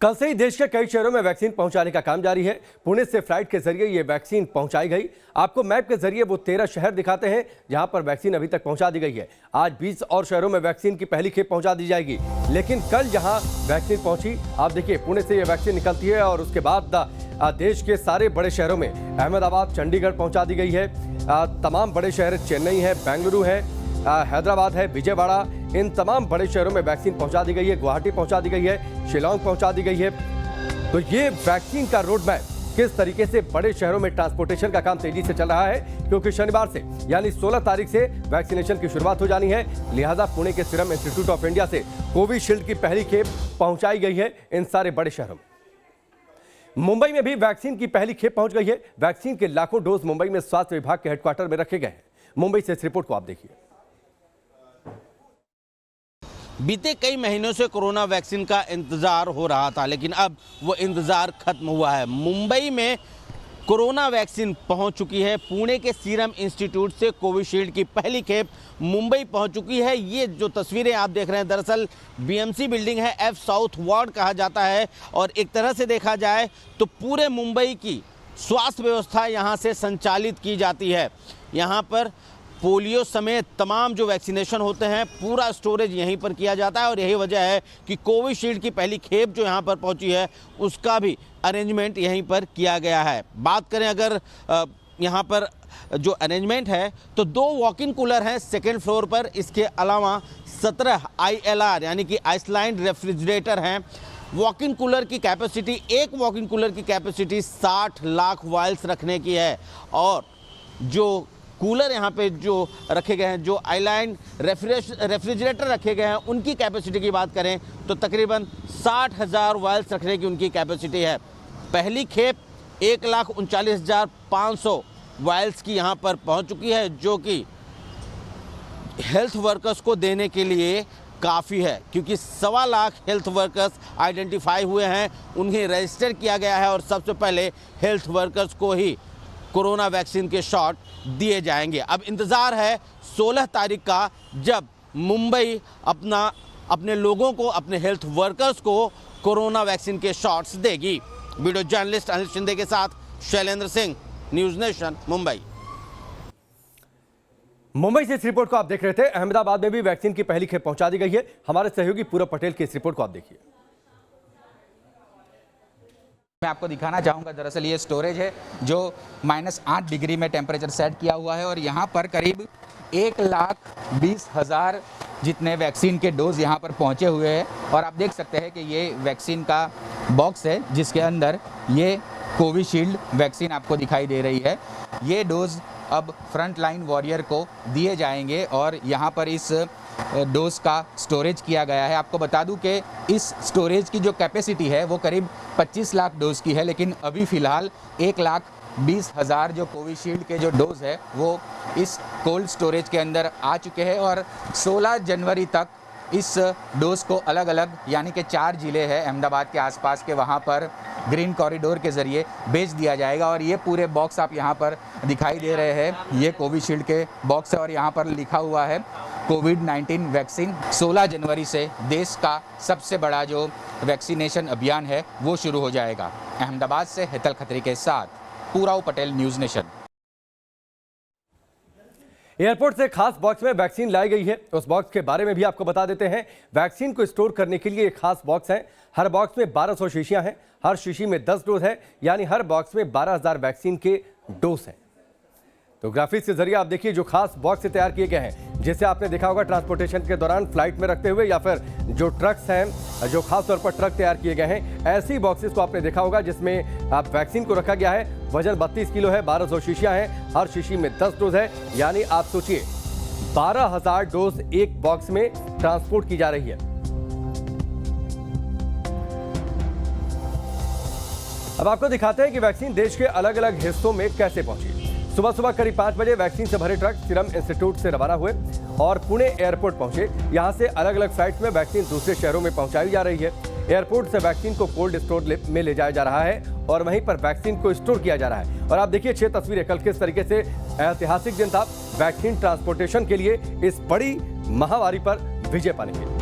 कल से ही देश के कई शहरों में वैक्सीन पहुंचाने का काम जारी है। पुणे से फ्लाइट के जरिए ये वैक्सीन पहुंचाई गई। आपको मैप के जरिए वो 13 शहर दिखाते हैं जहां पर वैक्सीन अभी तक पहुंचा दी गई है। आज 20 और शहरों में वैक्सीन की पहली खेप पहुंचा दी जाएगी। लेकिन कल जहां वैक्सीन पहुंची, आप देखिए पुणे से ये वैक्सीन निकलती है और उसके बाद देश के सारे बड़े शहरों में अहमदाबाद, चंडीगढ़ पहुंचा दी गई है। तमाम बड़े शहर चेन्नई है, बेंगलुरु है, हैदराबाद है, विजयवाड़ा, इन तमाम बड़े शहरों में वैक्सीन पहुंचा दी गई है। गुवाहाटी पहुंचा दी गई है, शिलांग पहुंचा दी गई है। तो ये वैक्सीन का रोड मैप किस तरीके से बड़े शहरों में ट्रांसपोर्टेशन का काम तेजी से चल रहा है, क्योंकि शनिवार से यानी 16 तारीख से वैक्सीनेशन की शुरुआत हो जानी है। लिहाजा पुणे के सीरम इंस्टीट्यूट ऑफ इंडिया से कोविशील्ड की पहली खेप पहुंचाई गई है इन सारे बड़े शहरों में। मुंबई में भी वैक्सीन की पहली खेप पहुंच गई है। वैक्सीन के लाखों डोज मुंबई में स्वास्थ्य विभाग के हेडक्वार्टर में रखे गए हैं। मुंबई से इस रिपोर्ट को आप देखिए। बीते कई महीनों से कोरोना वैक्सीन का इंतजार हो रहा था, लेकिन अब वो इंतजार खत्म हुआ है। मुंबई में कोरोना वैक्सीन पहुंच चुकी है। पुणे के सीरम इंस्टीट्यूट से कोविशील्ड की पहली खेप मुंबई पहुंच चुकी है। ये जो तस्वीरें आप देख रहे हैं, दरअसल बीएमसी बिल्डिंग है, एफ साउथ वार्ड कहा जाता है। और एक तरह से देखा जाए तो पूरे मुंबई की स्वास्थ्य व्यवस्था यहाँ से संचालित की जाती है। यहाँ पर पोलियो समेत तमाम जो वैक्सीनेशन होते हैं, पूरा स्टोरेज यहीं पर किया जाता है। और यही वजह है कि कोविशील्ड की पहली खेप जो यहाँ पर पहुँची है, उसका भी अरेंजमेंट यहीं पर किया गया है। बात करें अगर यहाँ पर जो अरेंजमेंट है, तो 2 वॉक इन कूलर हैं सेकेंड फ्लोर पर। इसके अलावा 17 ILR यानी कि आइसलैंड रेफ्रिजरेटर हैं। वॉक इन कूलर की कैपेसिटी, एक वॉक इन कूलर की कैपेसिटी 60 लाख वायल्स रखने की है। और जो कूलर यहाँ पे जो रखे गए हैं, जो आइलैंड रेफ्रिजरेटर रखे गए हैं, उनकी कैपेसिटी की बात करें तो तकरीबन 60,000 वायल्स रखने की उनकी कैपेसिटी है। पहली खेप 1,39,500 वायल्स की यहाँ पर पहुँच चुकी है, जो कि हेल्थ वर्कर्स को देने के लिए काफ़ी है, क्योंकि 1.25 लाख हेल्थ वर्कर्स आइडेंटिफाई हुए हैं, उन्हें रजिस्टर किया गया है। और सबसे पहले हेल्थ वर्कर्स को ही कोरोना वैक्सीन के शॉट दिए जाएंगे। अब इंतज़ार है 16 तारीख का, जब मुंबई अपने लोगों को, अपने हेल्थ वर्कर्स को कोरोना वैक्सीन के शॉट्स देगी। वीडियो जर्नलिस्ट अनिल शिंदे के साथ शैलेंद्र सिंह, न्यूज़ नेशन, मुंबई। मुंबई से इस रिपोर्ट को आप देख रहे थे। अहमदाबाद में भी वैक्सीन की पहली खेप पहुंचा दी गई है। हमारे सहयोगी पूरब पटेल की इस रिपोर्ट को आप देखिए। मैं आपको दिखाना चाहूँगा, दरअसल ये स्टोरेज है जो -8 डिग्री में टेम्परेचर सेट किया हुआ है। और यहाँ पर करीब 1,20,000 जितने वैक्सीन के डोज यहाँ पर पहुँचे हुए हैं। और आप देख सकते हैं कि ये वैक्सीन का बॉक्स है, जिसके अंदर ये कोविशील्ड वैक्सीन आपको दिखाई दे रही है। ये डोज अब फ्रंट लाइन वॉरियर को दिए जाएंगे और यहाँ पर इस डोज का स्टोरेज किया गया है। आपको बता दूं कि इस स्टोरेज की जो कैपेसिटी है वो करीब 25 लाख डोज की है, लेकिन अभी फ़िलहाल 1,20,000 जो कोविशील्ड के जो डोज है वो इस कोल्ड स्टोरेज के अंदर आ चुके हैं। और 16 जनवरी तक इस डोज को अलग अलग, यानी कि 4 ज़िले हैं अहमदाबाद के आसपास के, वहाँ पर ग्रीन कॉरिडोर के ज़रिए भेज दिया जाएगा। और ये पूरे बॉक्स आप यहाँ पर दिखाई दे रहे हैं, ये कोविशील्ड के बॉक्स है। और यहाँ पर लिखा हुआ है कोविड-19 वैक्सीन। 16 जनवरी से देश का सबसे बड़ा जो वैक्सीनेशन अभियान है वो शुरू हो जाएगा। अहमदाबाद से हेतल खत्री के साथ Purav Patel, news nation. Airport से खास बॉक्स में वैक्सीन लाई गई है। उस बॉक्स के बारे में भी आपको बता देते हैं। वैक्सीन को स्टोर करने के लिए एक खास बॉक्स है। हर बॉक्स में 1200 शीशियां हैं। हर शीशी में 10 डोज है, यानी हर बॉक्स में 12,000 वैक्सीन के डोज हैं। तो ग्राफिक्स के जरिए आप देखिए जो खास बॉक्स से तैयार किए गए हैं, जैसे आपने देखा होगा ट्रांसपोर्टेशन के दौरान फ्लाइट में रखते हुए, या फिर जो ट्रक्स हैं, जो खास तौर पर ट्रक तैयार किए गए हैं, ऐसी बॉक्सेस को आपने देखा होगा जिसमें आप वैक्सीन को रखा गया है। वजन 32 किलो है, 1200 शीशियां हैं, हर शीशी में 10 डोज है, यानी आप सोचिए 12,000 डोज एक बॉक्स में ट्रांसपोर्ट की जा रही है। अब आपको दिखाते हैं कि वैक्सीन देश के अलग अलग हिस्सों में कैसे पहुंची। सुबह सुबह करीब 5 बजे वैक्सीन से भरे ट्रक सीरम इंस्टीट्यूट से रवाना हुए और पुणे एयरपोर्ट पहुंचे। यहां से अलग अलग फ्लाइट्स में वैक्सीन दूसरे शहरों में पहुंचाई जा रही है। एयरपोर्ट से वैक्सीन को कोल्ड स्टोर में ले जाया जा रहा है और वहीं पर वैक्सीन को स्टोर किया जा रहा है। और आप देखिए 6 तस्वीरें। कल किस तरीके से ऐतिहासिक दिन था वैक्सीन ट्रांसपोर्टेशन के लिए, इस बड़ी महामारी पर विजय पाने के लिए।